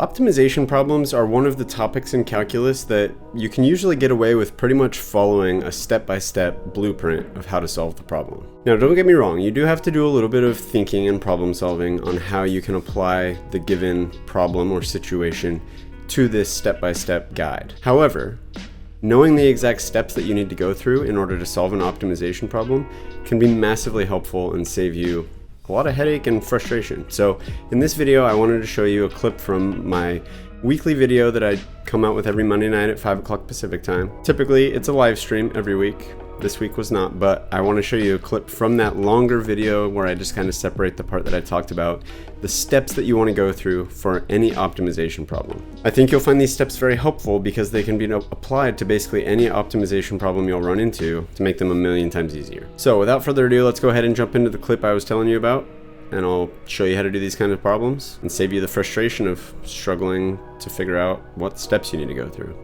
Optimization problems are one of the topics in calculus that you can usually get away with pretty much following a step-by-step blueprint of how to solve the problem. Now, don't get me wrong, you do have to do a little bit of thinking and problem solving on how you can apply the given problem or situation to this step-by-step guide. However, knowing the exact steps that you need to go through in order to solve an optimization problem can be massively helpful and save you a lot of headache and frustration. So in this video, I wanted to show you a clip from my weekly video that I come out with every Monday night at 5 o'clock Pacific time. Typically, it's a live stream every week. This week was not, but I want to show you a clip from that longer video where I just kind of separate the part that I talked about, the steps that you want to go through for any optimization problem. I think you'll find these steps very helpful because they can be applied to basically any optimization problem you'll run into to make them a million times easier. So without further ado, let's go ahead and jump into the clip I was telling you about, and I'll show you how to do these kinds of problems and save you the frustration of struggling to figure out what steps you need to go through.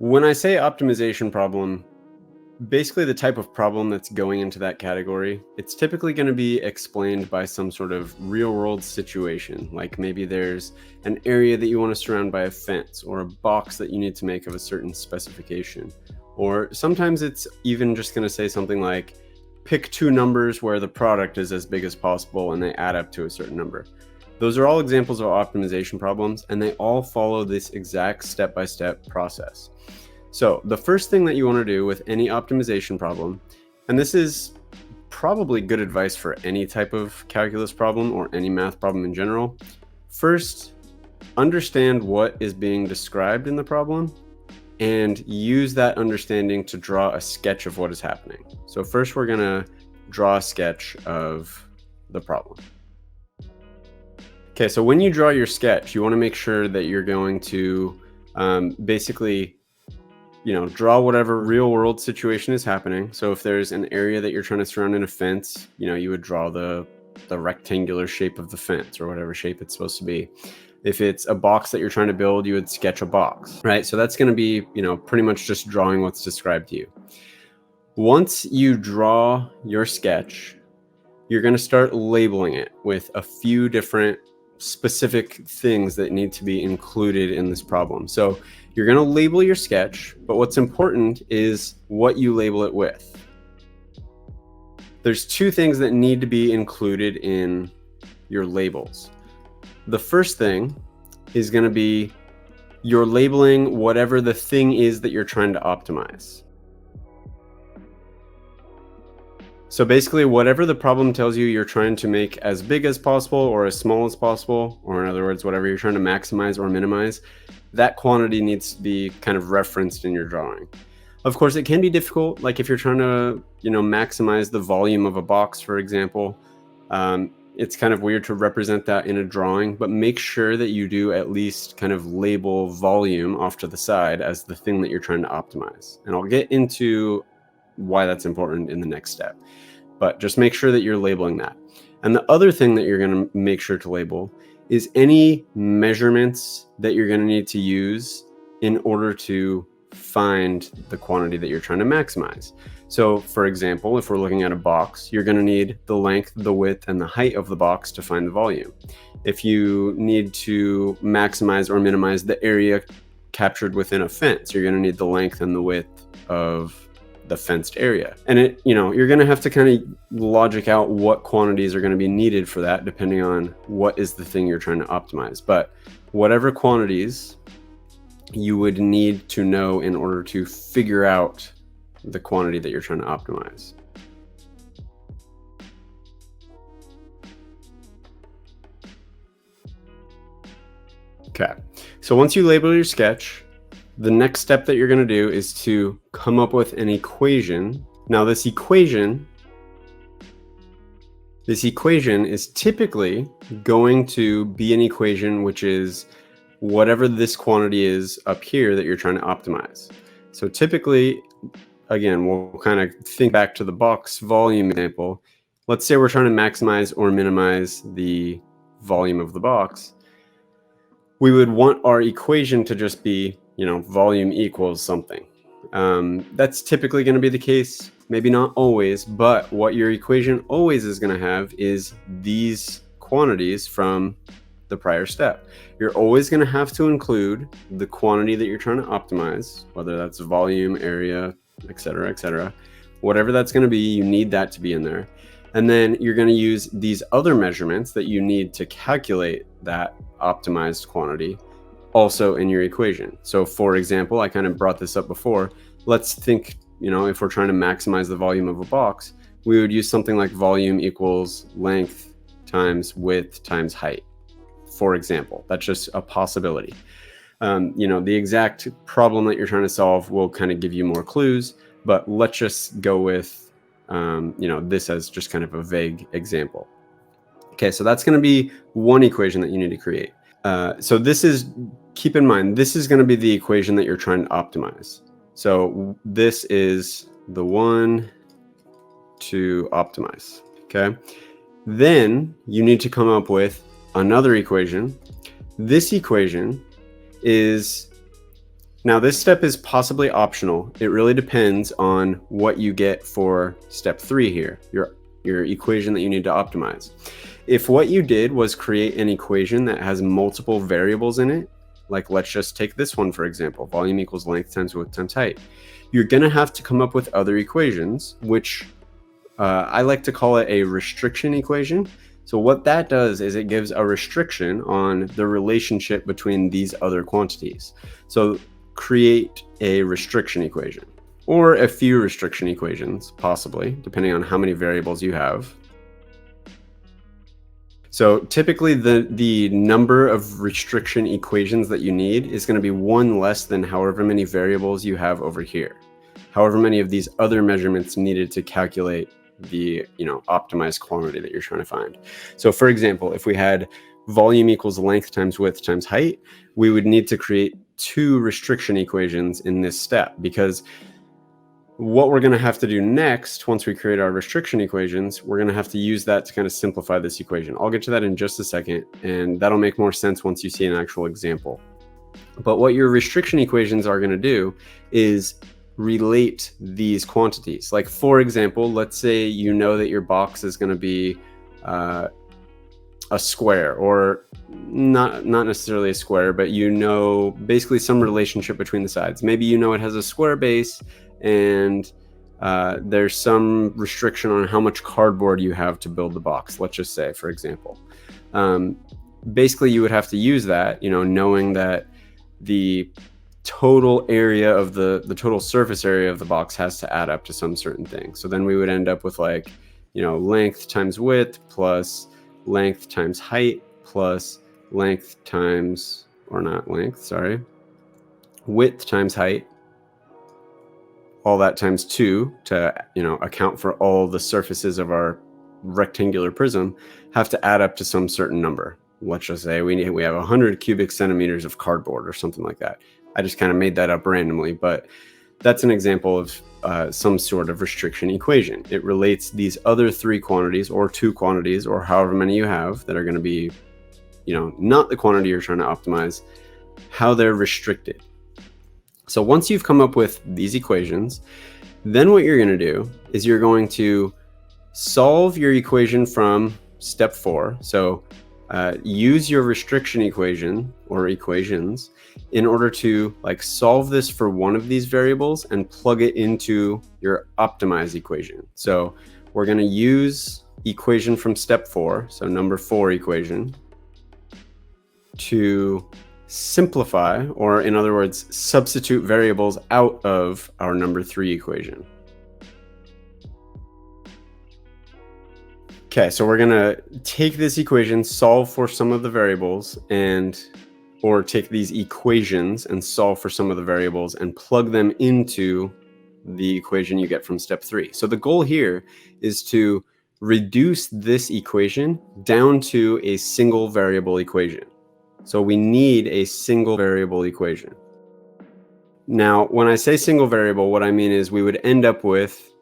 When I say optimization problem, basically the type of problem that's going into that category, it's typically going to be explained by some sort of real world situation. Like maybe there's an area that you want to surround by a fence, or a box that you need to make of a certain specification. Or sometimes it's even just going to say something like, pick two numbers where the product is as big as possible and they add up to a certain number. Those are all examples of optimization problems, and they all follow this exact step-by-step process. So the first thing that you want to do with any optimization problem, and this is probably good advice for any type of calculus problem or any math problem in general, first, understand what is being described in the problem and use that understanding to draw a sketch of what is happening. So first we're going to draw a sketch of the problem. Okay, so when you draw your sketch, you want to make sure that you're going to basically, draw whatever real world situation is happening. So if there's an area that you're trying to surround in a fence, you would draw the rectangular shape of the fence, or whatever shape it's supposed to be. If it's a box that you're trying to build, you would sketch a box, right? So that's going to be, pretty much just drawing what's described to you. Once you draw your sketch, you're going to start labeling it with a few different specific things that need to be included in this problem. So you're going to label your sketch, but what's important is what you label it with. There's two things that need to be included in your labels. The first thing is going to be you're labeling whatever the thing is that you're trying to optimize. So basically, whatever the problem tells you you're trying to make as big as possible or as small as possible, or in other words, whatever you're trying to maximize or minimize, that quantity needs to be kind of referenced in your drawing. Of course, it can be difficult, like if you're trying to, maximize the volume of a box, for example. It's kind of weird to represent that in a drawing, but make sure that you do at least kind of label volume off to the side as the thing that you're trying to optimize. And I'll get into why that's important in the next step, but just make sure that you're labeling that. And the other thing that you're going to make sure to label is any measurements that you're going to need to use in order to find the quantity that you're trying to maximize. So for example, if we're looking at a box, you're going to need the length, the width, and the height of the box to find the volume. If you need to maximize or minimize the area captured within a fence, you're going to need the length and the width of the fenced area. And you're going to have to kind of logic out what quantities are going to be needed for that, depending on what is the thing you're trying to optimize. But whatever quantities you would need to know in order to figure out the quantity that you're trying to optimize. Okay, so once you label your sketch, the next step that you're going to do is to come up with an equation. Now this equation is typically going to be an equation which is whatever this quantity is up here that you're trying to optimize. So typically, again, we'll kind of think back to the box volume example. Let's say we're trying to maximize or minimize the volume of the box. We would want our equation to just be volume equals something. That's typically going to be the case. maybe not always, but what your equation always is going to have is these quantities from the prior step. You're always going to have to include the quantity that you're trying to optimize, whether that's volume, area, etc. Whatever that's going to be, you need that to be in there. And then you're going to use these other measurements that you need to calculate that optimized quantity also in your equation. So for example, I kind of brought this up before. Let's think, if we're trying to maximize the volume of a box, we would use something like volume equals length times width times height. For example, that's just a possibility. The exact problem that you're trying to solve will kind of give you more clues, but let's just go with this as just kind of a vague example. Okay, so that's going to be one equation that you need to create. So keep in mind, this is going to be the equation that you're trying to optimize. So this is the one to optimize, okay? Then you need to come up with another equation. This equation is, now this step is possibly optional. It really depends on what you get for step 3 here, your equation that you need to optimize. If what you did was create an equation that has multiple variables in it, like let's just take this one for example, volume equals length times width times height, you're going to have to come up with other equations, which I like to call it a restriction equation. So what that does is it gives a restriction on the relationship between these other quantities. So create a restriction equation, or a few restriction equations, possibly, depending on how many variables you have. So typically the number of restriction equations that you need is going to be one less than however many variables you have over here, however many of these other measurements needed to calculate the optimized quantity that you're trying to find. So for example, if we had volume equals length times width times height, we would need to create 2 restriction equations in this step, because what we're going to have to do next, once we create our restriction equations, we're going to have to use that to kind of simplify this equation. I'll get to that in just a second, and that'll make more sense once you see an actual example. But what your restriction equations are going to do is relate these quantities. Like for example, let's say that your box is going to be a square, or not necessarily a square, but basically some relationship between the sides. Maybe it has a square base, and there's some restriction on how much cardboard you have to build the box, let's just say, for example. Basically you would have to use that, knowing that the total area of the total surface area of the box has to add up to some certain thing. So then we would end up with like, length times width plus length times height plus length times, or not length, sorry, width times height, all that times 2 to account for all the surfaces of our rectangular prism, have to add up to some certain number. Let's just say we have 100 cubic centimeters of cardboard or something like that. I just kind of made that up randomly, but that's an example of some sort of restriction equation. It relates these other 3 quantities, or 2 quantities, or however many you have that are going to be not the quantity you're trying to optimize, how they're restricted. So once you've come up with these equations, then what you're going to do is you're going to solve your equation from step 4. So use your restriction equation or equations in order to solve this for one of these variables and plug it into your optimized equation. So we're going to use equation from step 4, so number 4 equation, to simplify, or in other words, substitute variables out of our number 3 equation. Okay, so we're gonna take this equation, solve for some of the variables, or take these equations and solve for some of the variables and plug them into the equation you get from step 3. So the goal here is to reduce this equation down to a single variable equation. So we need a single variable equation. Now, when I say single variable, what I mean is we would end up with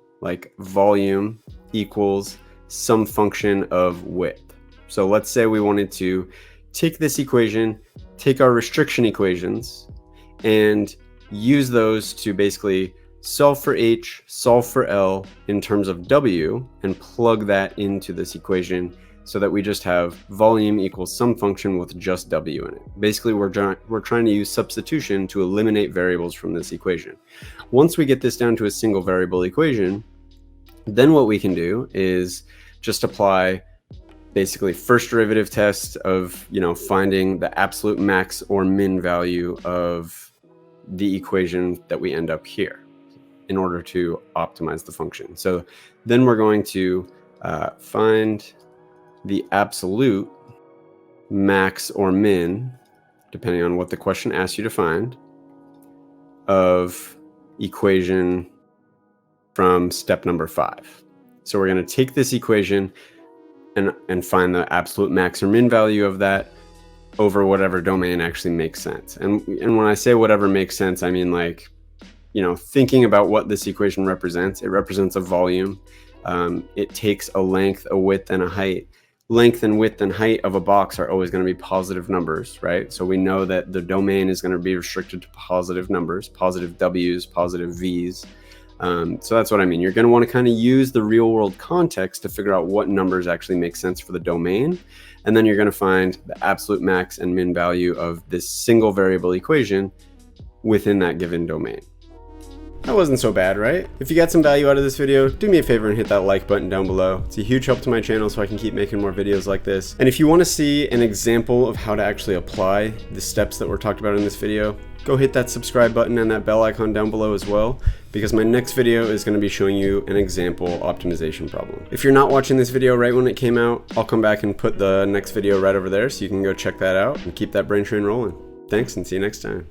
volume equals some function of width. So let's say we wanted to take this equation, take our restriction equations, and use those to basically solve for H, solve for L in terms of W, and plug that into this equation so that we just have volume equals some function with just W in it. Basically, we're trying to use substitution to eliminate variables from this equation. Once we get this down to a single variable equation, then what we can do is just apply basically first derivative test of, finding the absolute max or min value of the equation that we end up here in order to optimize the function. So then we're going to find the absolute max or min, depending on what the question asks you to find, of equation from step number 5. So we're going to take this equation and find the absolute max or min value of that over whatever domain actually makes sense. And when I say whatever makes sense, I mean like, thinking about what this equation represents. It represents a volume. It takes a length, a width, and a height. Length and width and height of a box are always going to be positive numbers, right? So we know that the domain is going to be restricted to positive numbers, positive W's, positive V's. So that's what I mean. You're going to want to kind of use the real world context to figure out what numbers actually make sense for the domain. And then you're going to find the absolute max and min value of this single variable equation within that given domain. That wasn't so bad, right? If you got some value out of this video, do me a favor and hit that like button down below. It's a huge help to my channel so I can keep making more videos like this. And if you want to see an example of how to actually apply the steps that were talked about in this video, go hit that subscribe button and that bell icon down below as well, because my next video is going to be showing you an example optimization problem. If you're not watching this video right when it came out, I'll come back and put the next video right over there so you can go check that out and keep that brain train rolling. Thanks, and see you next time.